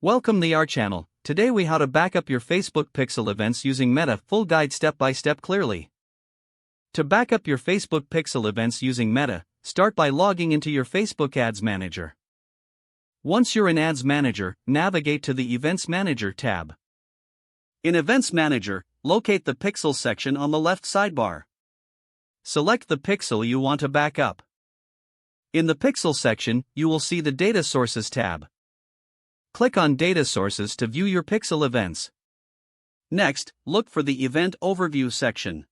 Welcome to our channel. Today we how to back up your Facebook Pixel events using Meta. Full guide step by step clearly. To back up your Facebook Pixel events using Meta, start by logging into your Facebook Ads Manager. Once you're in Ads Manager, navigate to the Events Manager tab. In Events Manager, locate the Pixel section on the left sidebar. Select the pixel you want to back up. In the Pixel section, you will see the Data Sources tab. Click on Data Sources to view your Pixel events. Next, look for the Event Overview section.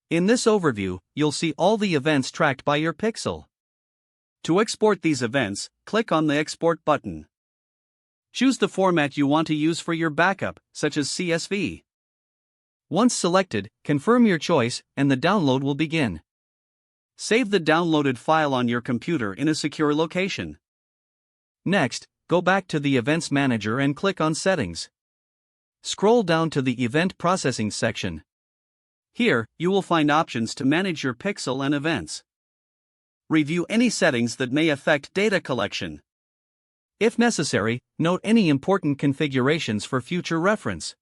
In this overview, you'll see all the events tracked by your Pixel. To export these events, click on the Export button. Choose the format you want to use for your backup, such as CSV. Once selected, confirm your choice, and the download will begin. Save the downloaded file on your computer in a secure location. Next, go back to the Events Manager and click on Settings. Scroll down to the Event Processing section. Here, you will find options to manage your Pixel and events. Review any settings that may affect data collection. If necessary, note any important configurations for future reference.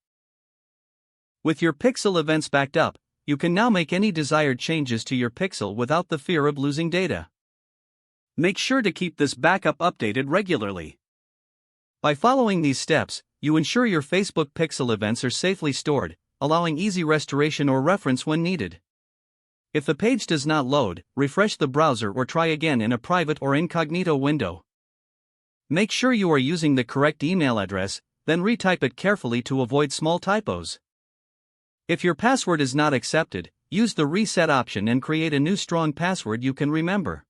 With your Pixel events backed up, you can now make any desired changes to your Pixel without the fear of losing data. Make sure to keep this backup updated regularly. By following these steps, you ensure your Facebook Pixel events are safely stored, allowing easy restoration or reference when needed. If the page does not load, refresh the browser or try again in a private or incognito window. Make sure you are using the correct email address, then retype it carefully to avoid small typos. If your password is not accepted, use the reset option and create a new strong password you can remember.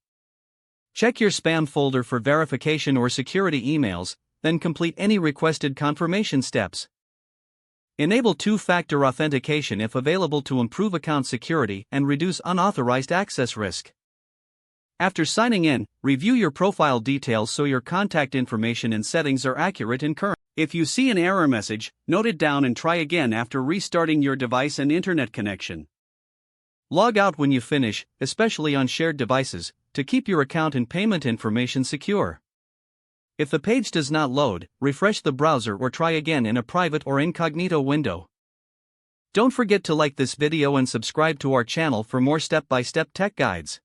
Check your spam folder for verification or security emails, then complete any requested confirmation steps. Enable two-factor authentication if available to improve account security and reduce unauthorized access risk. After signing in, review your profile details so your contact information and settings are accurate and current. If you see an error message, note it down and try again after restarting your device and internet connection. Log out when you finish, especially on shared devices, to keep your account and payment information secure. If the page does not load, refresh the browser or try again in a private or incognito window. Don't forget to like this video and subscribe to our channel for more step-by-step tech guides.